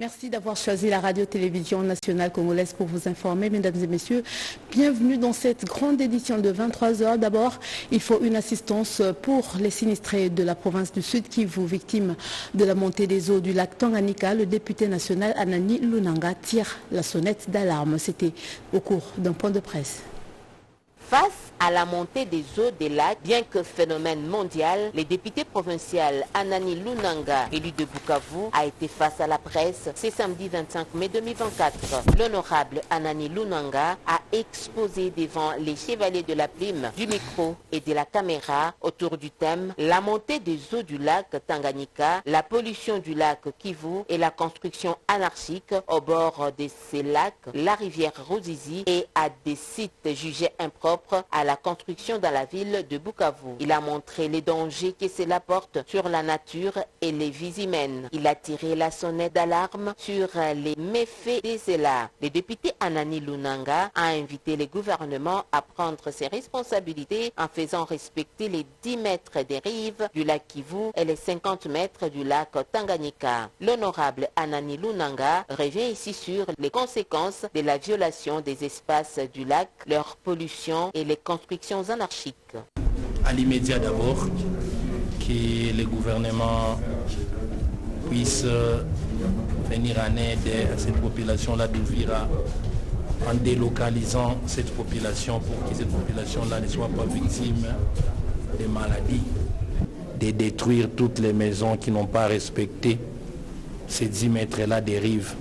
Merci d'avoir choisi la radio-télévision nationale congolaise pour vous informer, mesdames et messieurs. Bienvenue dans cette grande édition de 23h. D'abord, il faut une assistance pour les sinistrés de la province du Sud Kivu, victimes de la montée des eaux du lac Tanganyika. Le député national Anani Lunanga tire la sonnette d'alarme. C'était au cours d'un point de presse. Face à la montée des eaux des lacs, bien que phénomène mondial, le député provincial Anani Lunanga, élu de Bukavu, a été face à la presse ce samedi 25 mai 2024. L'honorable Anani Lunanga a exposé devant les chevaliers de la plume, du micro et de la caméra autour du thème « La montée des eaux du lac Tanganyika, la pollution du lac Kivu et la construction anarchique au bord de ces lacs, la rivière Ruzizi et à des sites jugés impropres à la construction dans la ville de Bukavu. Il a montré les dangers que cela porte sur la nature et les vies humaines. Il a tiré la sonnette d'alarme sur les méfaits de cela. Le député Anani Lunanga a invité le gouvernement à prendre ses responsabilités en faisant respecter les 10 mètres des rives du lac Kivu et les 50 mètres du lac Tanganyika. L'honorable Anani Lunanga revient ici sur les conséquences de la violation des espaces du lac, leur pollution et les constructions anarchiques. À l'immédiat d'abord, que le gouvernement puisse venir en aide à cette population-là d'Uvira en délocalisant cette population pour que cette population-là ne soit pas victime des maladies, de détruire toutes les maisons qui n'ont pas respecté ces 10 mètres-là des rives,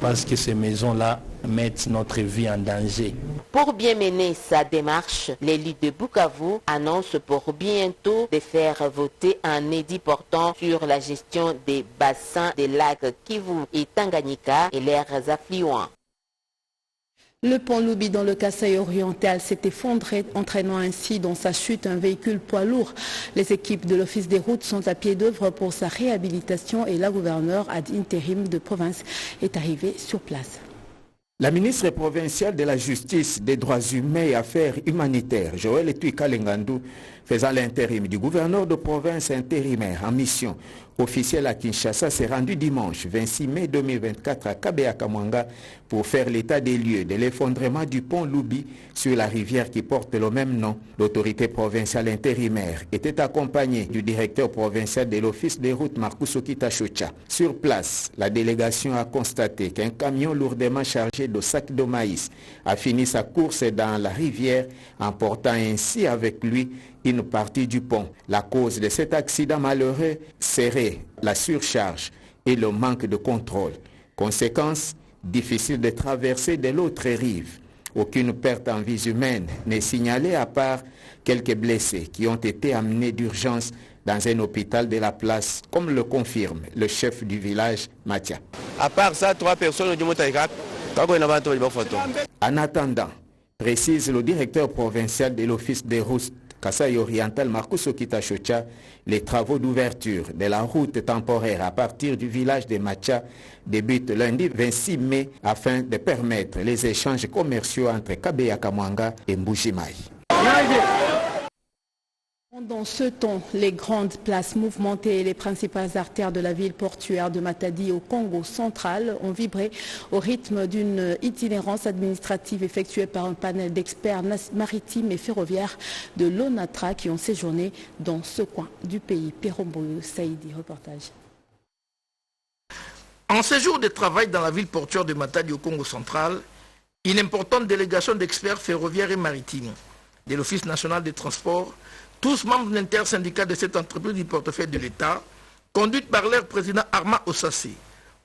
parce que ces maisons-là mettent notre vie en danger. Pour bien mener sa démarche, l'élu de Bukavu annonce pour bientôt de faire voter un édit portant sur la gestion des bassins des lacs Kivu et Tanganyika et leurs affluents. Le pont Loubi dans le Kasaï oriental s'est effondré, entraînant ainsi dans sa chute un véhicule poids lourd. Les équipes de l'Office des routes sont à pied d'œuvre pour sa réhabilitation et la gouverneure ad intérim de province est arrivée sur place. La ministre provinciale de la Justice, des Droits humains et Affaires humanitaires, Joël Tuika Lengandou, faisant l'intérim du gouverneur de province intérimaire en mission officielle à Kinshasa, s'est rendu dimanche 26 mai 2024 à Kabea-Kamwanga pour faire l'état des lieux de l'effondrement du pont Loubi sur la rivière qui porte le même nom. L'autorité provinciale intérimaire était accompagnée du directeur provincial de l'Office des routes Marcus Okita-Chocha. Sur place, la délégation a constaté qu'un camion lourdement chargé de sacs de maïs a fini sa course dans la rivière, emportant ainsi avec lui une partie du pont. La cause de cet accident malheureux serait la surcharge et le manque de contrôle. Conséquence, difficile de traverser de l'autre rive. Aucune perte en vies humaines n'est signalée à part quelques blessés qui ont été amenés d'urgence dans un hôpital de la place, comme le confirme le chef du village, Mathia. À part ça, 3 personnes du Moutaïrak. En attendant, précise le directeur provincial de l'Office des routes Kasaï oriental Marcus Okita-Chocha, les travaux d'ouverture de la route temporaire à partir du village de Macha débutent lundi 26 mai afin de permettre les échanges commerciaux entre Kabea-Kamwanga et Mbujimaï. Dans ce temps, les grandes places mouvementées et les principales artères de la ville portuaire de Matadi au Congo central ont vibré au rythme d'une itinérance administrative effectuée par un panel d'experts maritimes et ferroviaires de l'ONATRA qui ont séjourné dans ce coin du pays. Perombo Saïdi, reportage. En séjour de travail dans la ville portuaire de Matadi au Congo central, une importante délégation d'experts ferroviaires et maritimes de l'Office national des transports, tous membres de l'intersyndicat de cette entreprise du portefeuille de l'État, conduite par leur président Arma Osassé,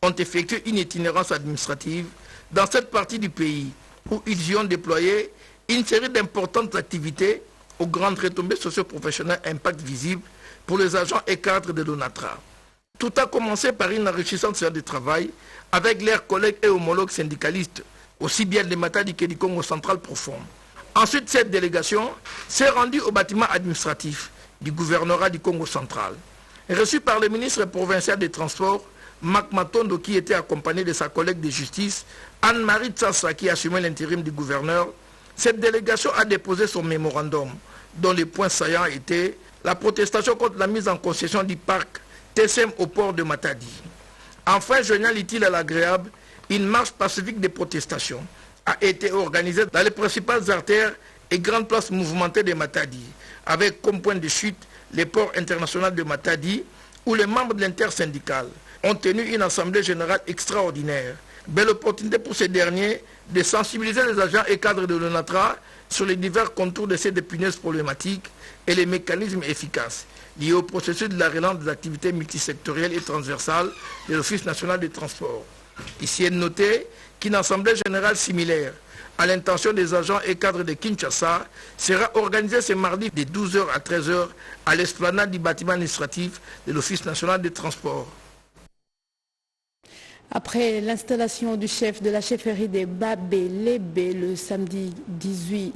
ont effectué une itinérance administrative dans cette partie du pays où ils y ont déployé une série d'importantes activités aux grandes retombées socio-professionnelles impact visible pour les agents et cadres de l'ONATRA. Tout a commencé par une enrichissante séance de travail avec leurs collègues et homologues syndicalistes, aussi bien de Matadi que du Congo central profond. Ensuite, cette délégation s'est rendue au bâtiment administratif du gouvernorat du Congo central. Reçue par le ministre provincial des Transports, Mac Matondo, qui était accompagné de sa collègue de justice, Anne-Marie Tsassa, qui assumait l'intérim du gouverneur, cette délégation a déposé son mémorandum, dont les points saillants étaient la protestation contre la mise en concession du parc TSM au port de Matadi, Enfin, joignant l'utile à l'agréable, une marche pacifique de protestation a été organisée dans les principales artères et grandes places mouvementées de Matadi, avec comme point de chute les ports internationaux de Matadi, où les membres de l'intersyndicale ont tenu une assemblée générale extraordinaire. Belle opportunité pour ces derniers de sensibiliser les agents et cadres de l'ONATRA sur les divers contours de ces épineuses problématiques et les mécanismes efficaces liés au processus de la relance des activités multisectorielles et transversales de l'Office national des transports. Ici est noté qu'une assemblée générale similaire à l'intention des agents et cadres de Kinshasa sera organisée ce mardi de 12h à 13h à l'esplanade du bâtiment administratif de l'Office national des transports. Après l'installation du chef de la chefferie des Babélébé le samedi 18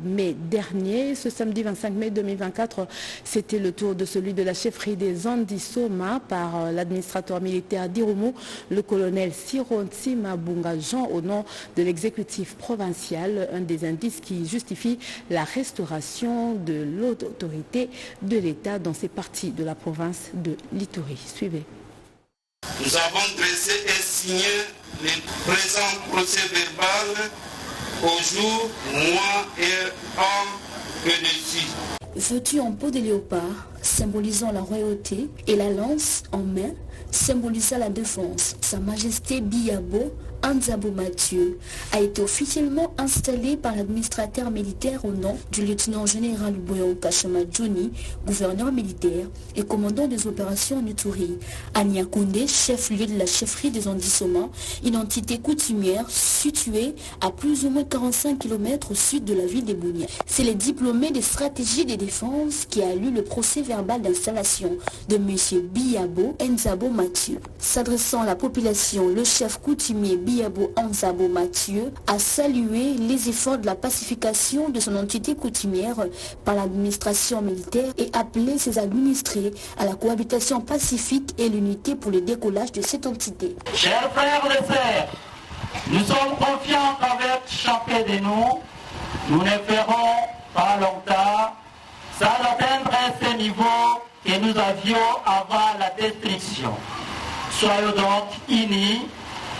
mai dernier, ce samedi 25 mai 2024, c'était le tour de celui de la chefferie des Andisoma par l'administrateur militaire d'Irumu, le colonel Sironti Mabunga Jean, au nom de l'exécutif provincial, un des indices qui justifie la restauration de l'autorité de l'État dans ces parties de la province de l'Ituri. Suivez. Nous avons dressé et signé les présents procès-verbal au jour, mois et an que dessus. Vêtu en peau de léopard, symbolisant la royauté, et la lance en main, symbolisant la défense, Sa Majesté Biyabo Anzabo Mathieu a été officiellement installé par l'administrateur militaire au nom du lieutenant-général Boyo Kachama Johnny, gouverneur militaire et commandant des opérations en Ituri. À Niakoundé, chef-lieu de la chefferie des Andisoma, une entité coutumière située à plus ou moins 45 km au sud de la ville de Bounia. C'est le diplômé des stratégies de défense qui a lu le procès verbal d'installation de M. Biyabo Anzabo Mathieu. S'adressant à la population, le chef coutumier Biyabo Anzabo Mathieu a salué les efforts de la pacification de son entité coutumière par l'administration militaire et appelé ses administrés à la cohabitation pacifique et l'unité pour le décollage de cette entité. Chers frères et sœurs, nous sommes confiants qu'avec chacun de nous ne ferons pas longtemps sans atteindre ce niveau que nous avions avant la destruction. Soyons donc unis,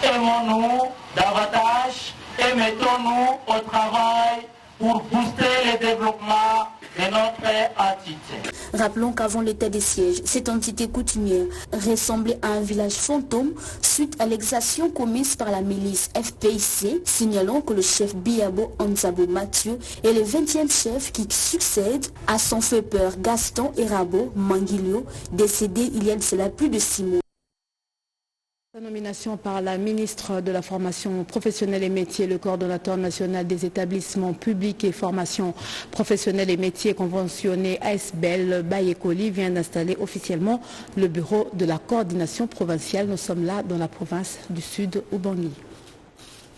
aimons-nous davantage et mettons-nous au travail pour booster le développement de notre entité. Rappelons qu'avant l'état des sièges, cette entité coutumière ressemblait à un village fantôme suite à l'exaction commise par la milice FPIC, signalant que le chef Biyabo Anzabo Mathieu est le 20e chef qui succède à son fait peur Gaston Erabo Manguilio, décédé il y a de cela plus de 6 mois. Sa nomination par la ministre de la Formation professionnelle et métiers, le coordonnateur national des établissements publics et formation professionnelle et métiers conventionnés ASBEL Bayekoli vient d'installer officiellement le bureau de la coordination provinciale. Nous sommes là dans la province du Sud Ubangui.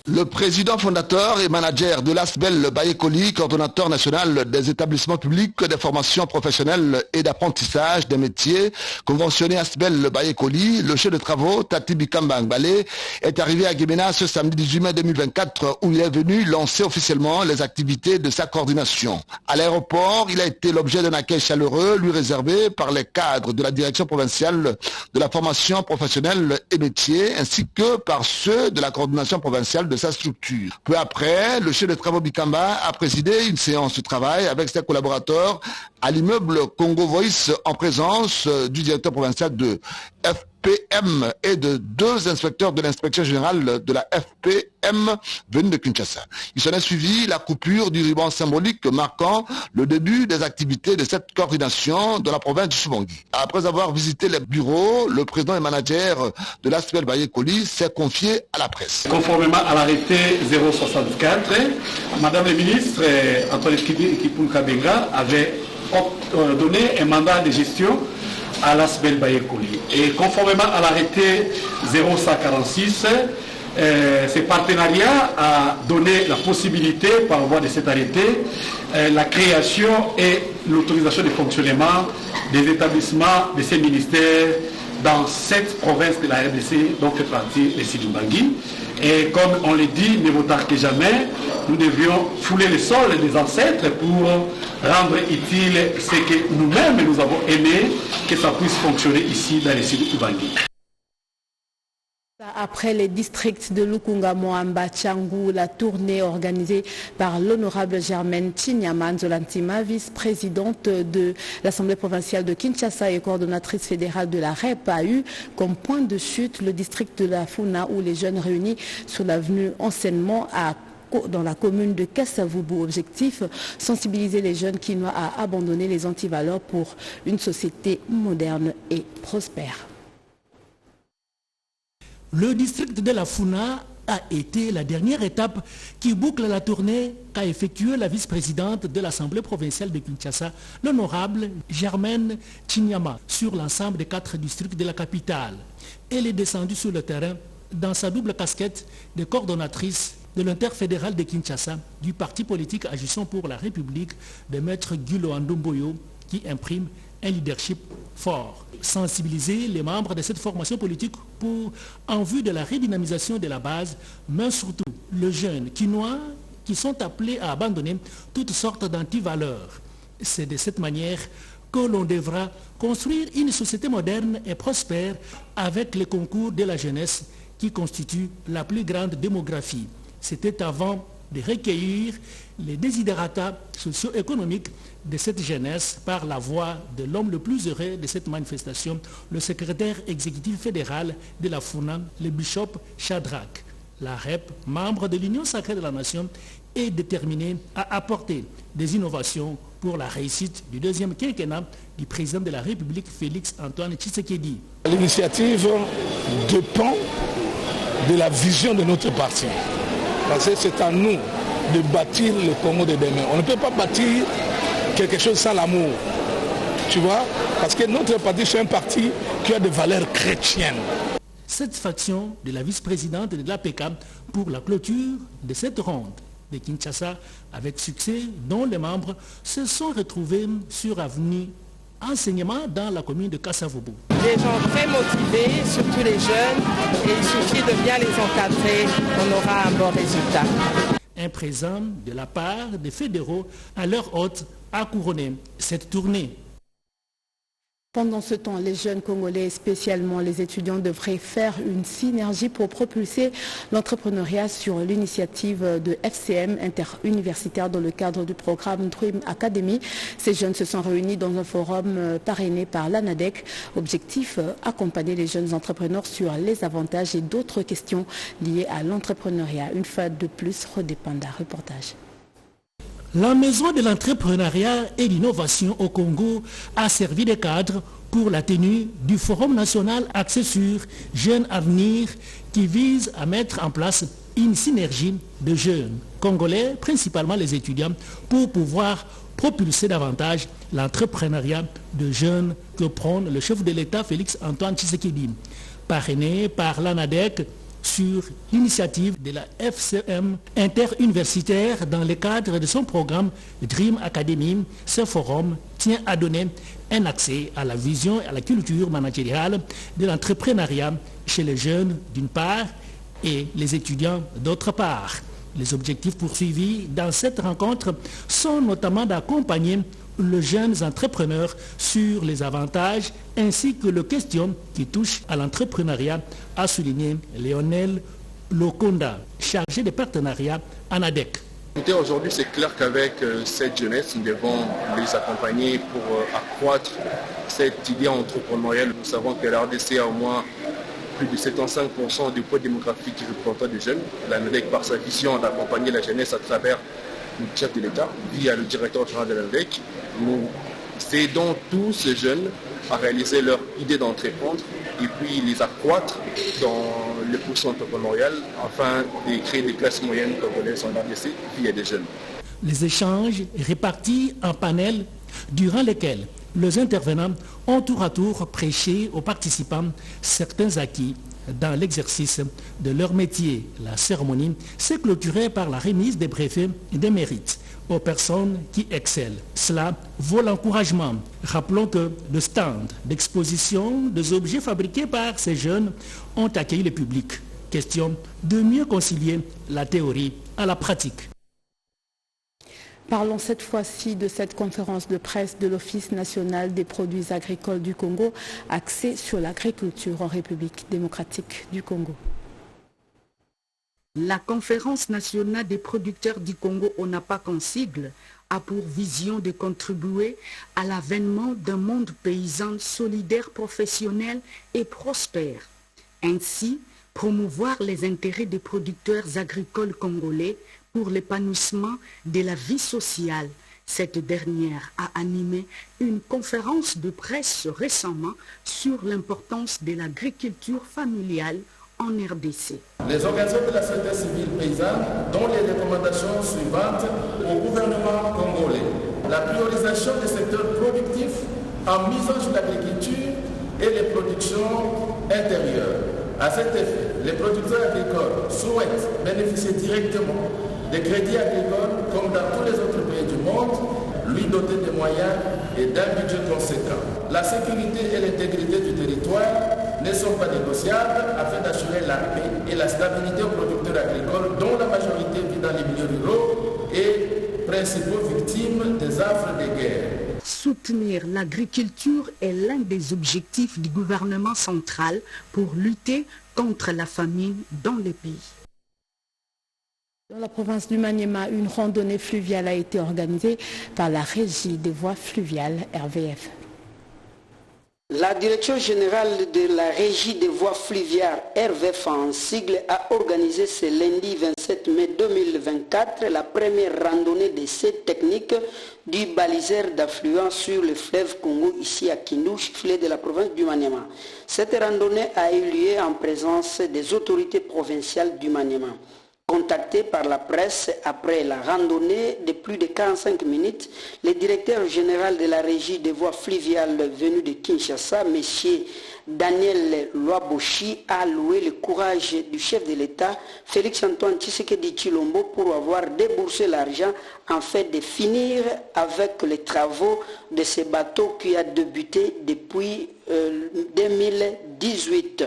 Le président fondateur et manager de l'ASBEL Bayekoli, coordonnateur national des établissements publics de formation professionnelle et d'apprentissage des métiers, conventionné ASBEL Bayekoli, le chef de travaux Tati Bikamba Ngbale est arrivé à Guémena ce samedi 18 mai 2024 où il est venu lancer officiellement les activités de sa coordination. À l'aéroport, il a été l'objet d'un accueil chaleureux lui réservé par les cadres de la direction provinciale de la formation professionnelle et métiers ainsi que par ceux de la coordination provinciale de sa structure. Peu après, le chef de travaux Bikamba a présidé une séance de travail avec ses collaborateurs à l'immeuble Congo Voice en présence du directeur provincial de FPM et de 2 inspecteurs de l'inspection générale de la FPM venus de Kinshasa. Il s'en est suivi la coupure du ruban symbolique marquant le début des activités de cette coordination dans la province du Ubangui. Après avoir visité les bureaux, le président et manager de l'ASBEL Bayekoli s'est confié à la presse. Conformément à l'arrêté 064, Madame la ministre Antoine Kipun-Kabenga avait donné un mandat de gestion à l'ASBEL Bayekoli. Et conformément à l'arrêté 0146, ce partenariat a donné la possibilité, par voie de cet arrêté, la création et l'autorisation de fonctionnement des établissements de ces ministères dans cette province de la RDC, dont fait partie les Sidoumbangui. Et comme on le dit, mieux vaut tard que jamais, nous devions fouler le sol des ancêtres pour rendre utile ce que nous-mêmes nous avons aimé, que ça puisse fonctionner ici dans les Sidoumbangui. Après les districts de Lukunga, Moamba, Tchangou, la tournée organisée par l'honorable Germaine Chinyama Nzolantima, vice-présidente de l'Assemblée provinciale de Kinshasa et coordonnatrice fédérale de la REP, a eu comme point de chute le district de la Funa où les jeunes réunis sur l'avenue Enseignement dans la commune de Kassavubu. Objectif, sensibiliser les jeunes quinois à abandonner les antivaleurs pour une société moderne et prospère. Le district de la Funa a été la dernière étape qui boucle la tournée qu'a effectuée la vice-présidente de l'Assemblée provinciale de Kinshasa, l'honorable Germaine Chinyama, sur l'ensemble des 4 districts de la capitale. Elle est descendue sur le terrain dans sa double casquette de coordonnatrice de l'interfédéral de Kinshasa du parti politique Agissons pour la République de Maître Guilo Andomboyo qui imprime un leadership fort. Sensibiliser les membres de cette formation politique en vue de la redynamisation de la base, mais surtout les jeunes quinois qui sont appelés à abandonner toutes sortes d'antivaleurs. C'est de cette manière que l'on devra construire une société moderne et prospère avec le concours de la jeunesse qui constitue la plus grande démographie. C'était avant de recueillir les desiderata socio-économiques de cette jeunesse par la voix de l'homme le plus heureux de cette manifestation, le secrétaire exécutif fédéral de la FUNA, le bishop Shadrach. La REP, membre de l'Union sacrée de la nation, est déterminée à apporter des innovations pour la réussite du deuxième quinquennat du président de la République, Félix Antoine Tshisekedi. L'initiative dépend de la vision de notre parti. Parce que c'est à nous de bâtir le Congo de demain. On ne peut pas bâtir quelque chose sans l'amour. Tu vois? Parce que notre parti, c'est un parti qui a des valeurs chrétiennes. Satisfaction de la vice-présidente de l'APK pour la clôture de cette ronde de Kinshasa avec succès, dont les membres se sont retrouvés sur avenue Enseignement dans la commune de Kassavubu. Des gens très motivés, surtout les jeunes, et il suffit de bien les encadrer, on aura un bon résultat. Un présent de la part des fédéraux à leur hôte a couronné cette tournée. Pendant ce temps, les jeunes Congolais, spécialement les étudiants, devraient faire une synergie pour propulser l'entrepreneuriat sur l'initiative de FCM interuniversitaire dans le cadre du programme Dream Academy. Ces jeunes se sont réunis dans un forum parrainé par l'ANADEC. Objectif, accompagner les jeunes entrepreneurs sur les avantages et d'autres questions liées à l'entrepreneuriat. Une fois de plus, Rodépanda, reportage. La Maison de l'entrepreneuriat et l'innovation au Congo a servi de cadre pour la tenue du Forum national axé sur Jeunes Avenir qui vise à mettre en place une synergie de jeunes congolais, principalement les étudiants, pour pouvoir propulser davantage l'entrepreneuriat de jeunes que prône le chef de l'État Félix Antoine Tshisekedi. Parrainé par l'ANADEC, sur l'initiative de la FCM interuniversitaire dans le cadre de son programme Dream Academy, ce forum tient à donner un accès à la vision et à la culture managériale de l'entrepreneuriat chez les jeunes d'une part et les étudiants d'autre part. Les objectifs poursuivis dans cette rencontre sont notamment d'accompagner les jeunes entrepreneurs sur les avantages ainsi que les questions qui touchent à l'entrepreneuriat, a souligné Lionel Lokonda, chargé de partenariat ANADEC. Aujourd'hui, c'est clair qu'avec cette jeunesse, nous devons les accompagner pour accroître cette idée entrepreneuriale. Nous savons que la RDC a au moins plus de 75% du poids démographique représentant des jeunes. L'ANADEC, par sa vision d'accompagner la jeunesse à travers le chef de l'État, via le directeur général de l'ANADEC, nous aidons tous ces jeunes à réaliser leur idée d'entreprendre et puis les accroître dans le processus entrepreneurial afin de créer des classes moyennes congolaises en RDC via des jeunes. Les échanges répartis en panels durant lesquels les intervenants ont tour à tour prêché aux participants certains acquis dans l'exercice de leur métier. La cérémonie s'est clôturée par la remise des brevets et des mérites aux personnes qui excellent. Cela vaut l'encouragement. Rappelons que le stand d'exposition des objets fabriqués par ces jeunes ont accueilli le public. Question de mieux concilier la théorie à la pratique. Parlons cette fois-ci de cette conférence de presse de l'Office national des produits agricoles du Congo, axée sur l'agriculture en République démocratique du Congo. La Conférence nationale des producteurs du Congo, ONAPAC en sigle, a pour vision de contribuer à l'avènement d'un monde paysan solidaire, professionnel et prospère. Ainsi, promouvoir les intérêts des producteurs agricoles congolais pour l'épanouissement de la vie sociale. Cette dernière a animé une conférence de presse récemment sur l'importance de l'agriculture familiale en RDC. Les organisations de la société civile paysanne dont les recommandations suivantes au gouvernement congolais. La priorisation des secteurs productifs en misant sur l'agriculture et les productions intérieures. À cet effet, les producteurs agricoles souhaitent bénéficier directement des crédits agricoles comme dans tous les autres pays du monde, lui doter de moyens et d'un budget conséquent. La sécurité et l'intégrité du territoire ne sont pas négociables afin d'assurer la paix et la stabilité aux producteurs agricoles dont la majorité vit dans les milieux ruraux et principaux victimes des affres de guerre. Soutenir l'agriculture est l'un des objectifs du gouvernement central pour lutter contre la famine dans le pays. Dans la province du Maniema, une randonnée fluviale a été organisée par la Régie des voies fluviales RVF. La Direction générale de la Régie des voies fluviales RVF en sigle a organisé ce lundi 27 mai 2024 la première randonnée d'essai technique du baliseur d'affluent sur le fleuve Congo ici à Kindu, chef-lieu de la province du Maniema. Cette randonnée a eu lieu en présence des autorités provinciales du Maniema. Contacté par la presse après la randonnée de plus de 45 minutes, le directeur général de la Régie des voies fluviales venu de Kinshasa, M. Daniel Loaboshi, a loué le courage du chef de l'État, Félix-Antoine Tshisekedi Tshilombo, pour avoir déboursé l'argent en fait de finir avec les travaux de ce bateau qui a débuté depuis 2018.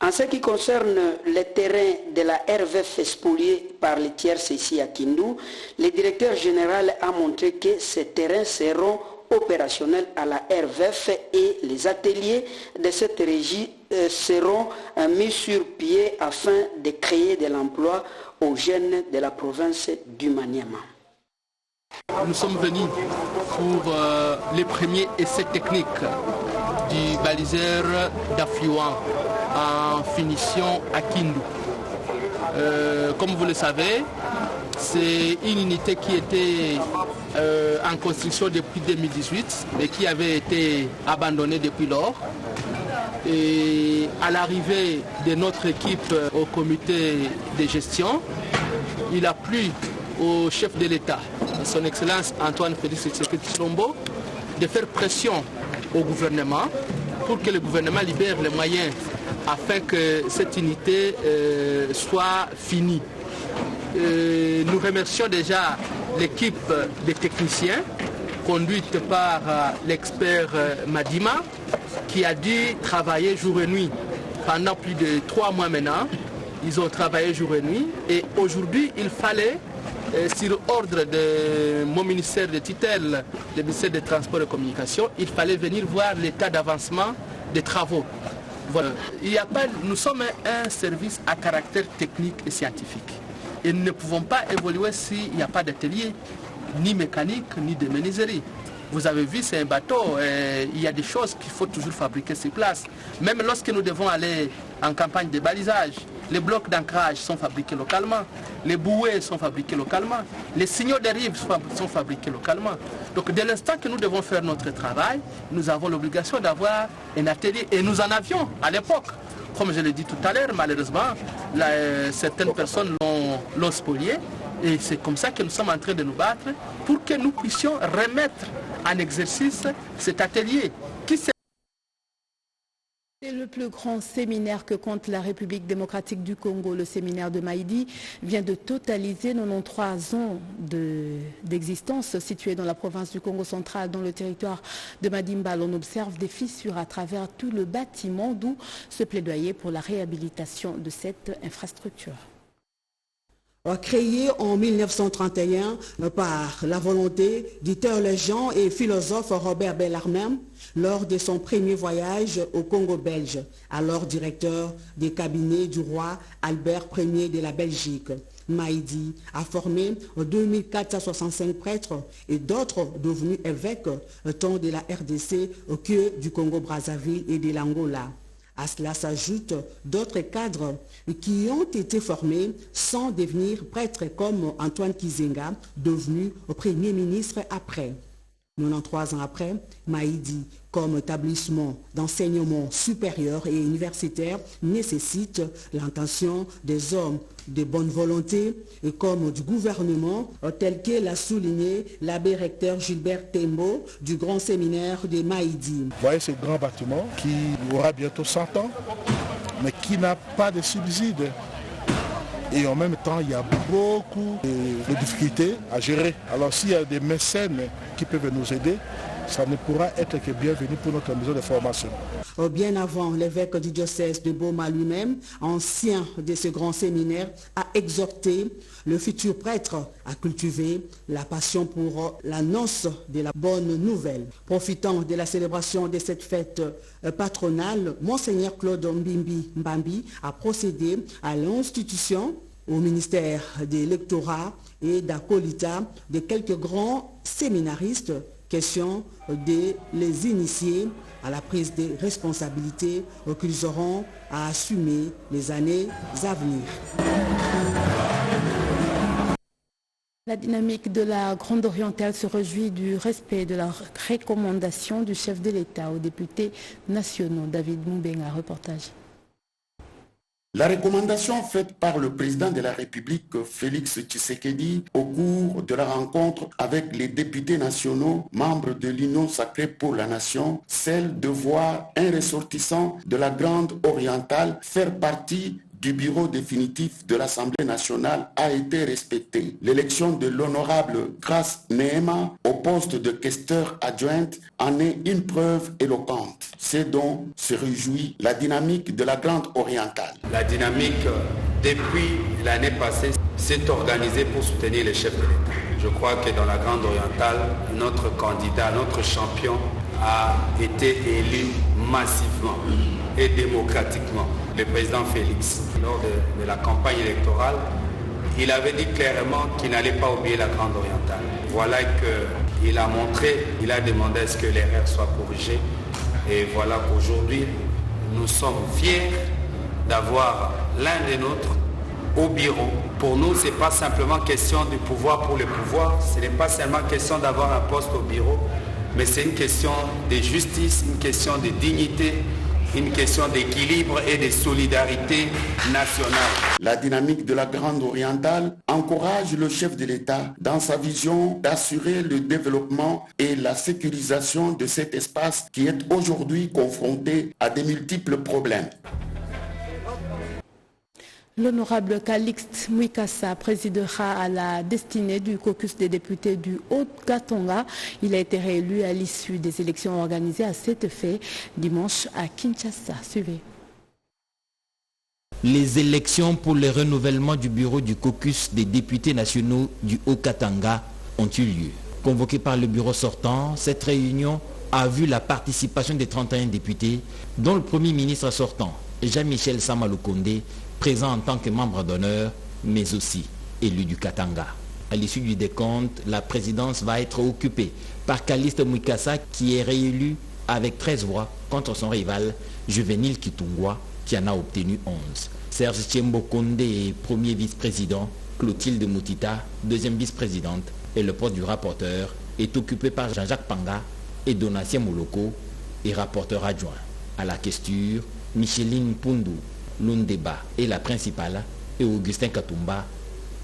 En ce qui concerne les terrains de la RVF spoliés par les tierces ici à Kindu, le directeur général a montré que ces terrains seront opérationnels à la RVF et les ateliers de cette régie seront mis sur pied afin de créer de l'emploi aux jeunes de la province du Maniema. Nous sommes venus pour les premiers essais techniques du baliseur d'affluent en finition à Kindu. Comme vous le savez, c'est une unité qui était en construction depuis 2018 et qui avait été abandonnée depuis lors. Et à l'arrivée de notre équipe au comité de gestion, il a plu au chef de l'État, son Excellence Antoine Félix Tshisekedi Tshilombo, de faire pression au gouvernement pour que le gouvernement libère les moyens afin que cette unité soit finie. Nous remercions déjà l'équipe des techniciens conduite par l'expert Madima qui a dû travailler jour et nuit pendant plus de 3 mois maintenant. Ils ont travaillé jour et nuit et aujourd'hui il fallait, sur ordre de mon ministère de tutelle, le ministère des Transports et Communications, il fallait venir voir l'état d'avancement des travaux. Voilà. Nous sommes un service à caractère technique et scientifique. Et nous ne pouvons pas évoluer s'il n'y a pas d'atelier, ni mécanique, ni de menuiserie. Vous avez vu, c'est un bateau, il y a des choses qu'il faut toujours fabriquer sur place. Même lorsque nous devons aller en campagne de balisage, les blocs d'ancrage sont fabriqués localement, les bouées sont fabriquées localement, les signaux de rive sont fabriqués localement. Donc dès l'instant que nous devons faire notre travail, nous avons l'obligation d'avoir un atelier. Et nous en avions à l'époque. Comme je l'ai dit tout à l'heure, malheureusement, certaines personnes l'ont spolié. Et c'est comme ça que nous sommes en train de nous battre pour que nous puissions remettre en exercice cet atelier qui s'est... C'est le plus grand séminaire que compte la République démocratique du Congo. Le séminaire de Maïdi vient de totaliser 93 ans d'existence. Situé dans la province du Congo central, dans le territoire de Madimbal, on observe des fissures à travers tout le bâtiment, d'où ce plaidoyer pour la réhabilitation de cette infrastructure. Créé en 1931 par la volonté du théologien et philosophe Robert Bellarmine lors de son premier voyage au Congo belge, alors directeur des cabinets du roi Albert Ier de la Belgique. Maïdi a formé 2465 prêtres et d'autres devenus évêques tant de la RDC que du Congo-Brazzaville et de l'Angola. À cela s'ajoutent d'autres cadres qui ont été formés sans devenir prêtres comme Antoine Kizenga, devenu Premier ministre après. 93 ans après, Maïdi, comme établissement d'enseignement supérieur et universitaire, nécessite l'intention des hommes de bonne volonté et comme du gouvernement, tel que l'a souligné l'abbé recteur Gilbert Tembo du grand séminaire de Maïdi. Vous voyez ce grand bâtiment qui aura bientôt 100 ans, mais qui n'a pas de subsides. Et en même temps, il y a beaucoup de difficultés à gérer. Alors s'il y a des mécènes qui peuvent nous aider, ça ne pourra être que bienvenu pour notre maison de formation. Bien avant, l'évêque du diocèse de Boma lui-même, ancien de ce grand séminaire, a exhorté le futur prêtre à cultiver la passion pour l'annonce de la bonne nouvelle. Profitant de la célébration de cette fête patronale, Monseigneur Claude Mbambi a procédé à l'institution au ministère de l'électorat et d'acolita de quelques grands séminaristes. Question de les initier à la prise de responsabilités qu'ils auront à assumer les années à venir. La dynamique de la Grande Orientale se réjouit du respect de la recommandation du chef de l'État aux députés nationaux. David Moubenga, reportage. La recommandation faite par le président de la République, Félix Tshisekedi, au cours de la rencontre avec les députés nationaux, membres de l'Union sacrée pour la nation, celle de voir un ressortissant de la Grande Orientale faire partie du bureau définitif de l'Assemblée nationale a été respectée. L'élection de l'honorable Grace Nehema au poste de questeur adjointe en est une preuve éloquente. C'est dont se réjouit la dynamique de la Grande Orientale. La dynamique, depuis l'année passée, s'est organisée pour soutenir les chefs de l'État. Je crois que dans la Grande Orientale, notre candidat, notre champion a été élu massivement et démocratiquement. Le président Félix, lors de la campagne électorale, il avait dit clairement qu'il n'allait pas oublier la Grande Orientale. Voilà qu'il a montré, il a demandé à ce que l'erreur soit corrigée. Et voilà qu'aujourd'hui, nous sommes fiers d'avoir l'un des nôtres au bureau. Pour nous, ce n'est pas simplement question du pouvoir pour le pouvoir, ce n'est pas seulement question d'avoir un poste au bureau, mais c'est une question de justice, une question de dignité, une question d'équilibre et de solidarité nationale. La dynamique de la Grande Orientale encourage le chef de l'État dans sa vision d'assurer le développement et la sécurisation de cet espace qui est aujourd'hui confronté à de multiples problèmes. L'honorable Calixte Mwikassa présidera à la destinée du caucus des députés du Haut-Katanga. Il a été réélu à l'issue des élections organisées à cet effet dimanche à Kinshasa. Suivez. Les élections pour le renouvellement du bureau du caucus des députés nationaux du Haut-Katanga ont eu lieu. Convoquée par le bureau sortant, cette réunion a vu la participation des 31 députés, dont le Premier ministre sortant, Jean-Michel Sama Lukonde, présent en tant que membre d'honneur, mais aussi élu du Katanga. À l'issue du décompte, la présidence va être occupée par Calixte Mwikassa qui est réélu avec 13 voix contre son rival Juvenile Kitungwa qui en a obtenu 11. Serge Tchembo Konde est premier vice-président, Clotilde Moutita, deuxième vice-présidente, et le poste du rapporteur est occupé par Jean-Jacques Panga et Donatien Moloko et rapporteur adjoint. À la questure, Micheline Pundu, Lundeba est la principale et Augustin Katumba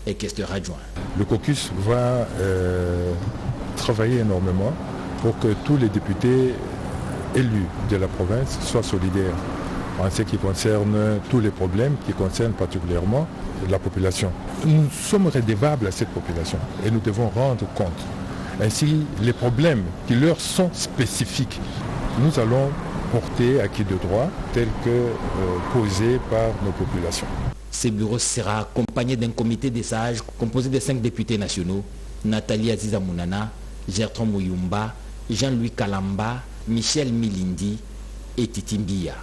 est questeur adjoint. Le caucus va travailler énormément pour que tous les députés élus de la province soient solidaires en ce qui concerne tous les problèmes qui concernent particulièrement la population. Nous sommes redevables à cette population et nous devons rendre compte. Ainsi, les problèmes qui leur sont spécifiques, nous allons porter acquis de droit tels que posés par nos populations. Ce bureau sera accompagné d'un comité des sages composé de 5 députés nationaux, Nathalie Aziza Mounana, Gertron Mouyumba, Jean-Louis Kalamba, Michel Milindi et Titi Mbia.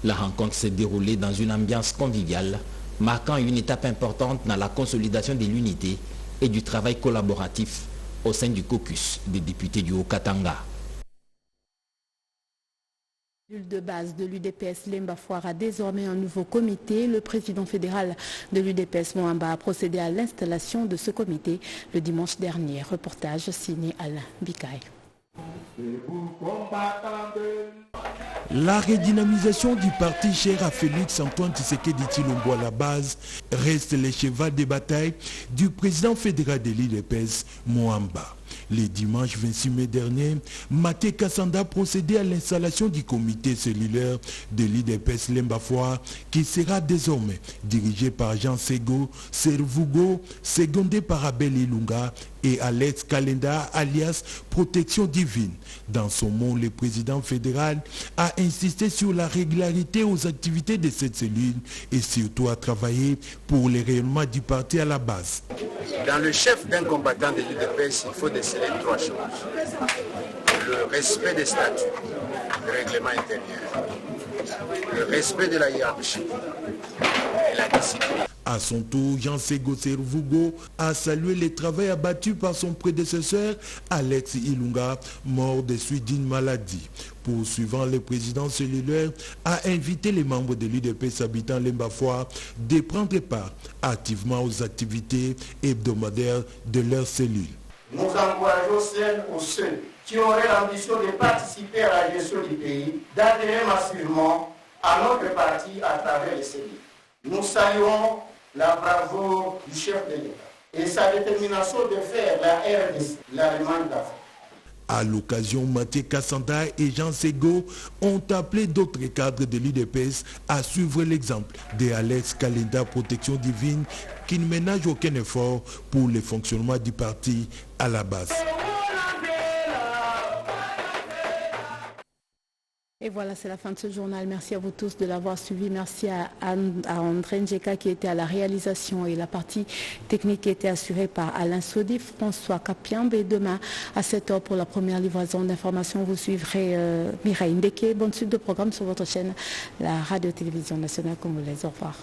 La rencontre s'est déroulée dans une ambiance conviviale, marquant une étape importante dans la consolidation de l'unité et du travail collaboratif au sein du caucus des députés du Haut-Katanga. De base de l'UDPS, Lemba Foire a désormais un nouveau comité. Le président fédéral de l'UDPS, Moamba, a procédé à l'installation de ce comité le dimanche dernier. Reportage signé Alain Bikaï. La redynamisation du parti cher à Félix Antoine Tshisekedi Tshilombo à la base reste le cheval de bataille du président fédéral de l'UDPS, Moamba. Le dimanche 26 mai dernier, Maté Kassanda procédait à l'installation du comité cellulaire de l'UDPS Lemba Foire qui sera désormais dirigé par Jean Sego Servugo, secondé par Abel Ilunga et Alex Kalenda alias Protection Divine. Dans son mot, le président fédéral a insisté sur la régularité aux activités de cette cellule et surtout à travailler pour le rayonnement du parti à la base. Dans le chef d'un combattant de l'UDPS, il faut déceler 3 choses. Le respect des statuts, le règlement intérieur, le respect de la hiérarchie et la discipline. À son tour, Jean Sego Servugo a salué le travail abattu par son prédécesseur Alex Ilunga, mort des suites d'une maladie. Poursuivant, le président cellulaire a invité les membres de l'UDPS habitant Lemba Foire de prendre part activement aux activités hebdomadaires de leur cellule. Nous encourageons celles ou ceux qui auraient l'ambition de participer à la gestion du pays, d'adhérer massivement à notre parti à travers les cellules. Nous saluons la bravoure du chef de l'État et sa détermination de faire la RDC, l'Allemagne d'Afrique. À l'occasion, Maté Kassanda et Jean Sego ont appelé d'autres cadres de l'UDPS à suivre l'exemple de Alex Kalenda Protection Divine qui ne ménage aucun effort pour le fonctionnement du parti à la base. Et voilà, c'est la fin de ce journal. Merci à vous tous de l'avoir suivi. Merci à André Njeka qui était à la réalisation et la partie technique était assurée par Alain Sodi, François Kapiambe. Et demain à 7h pour la première livraison d'informations, vous suivrez Mireille Ndeke. Bonne suite de programme sur votre chaîne, la Radio-Télévision Nationale Congolaise. Au revoir.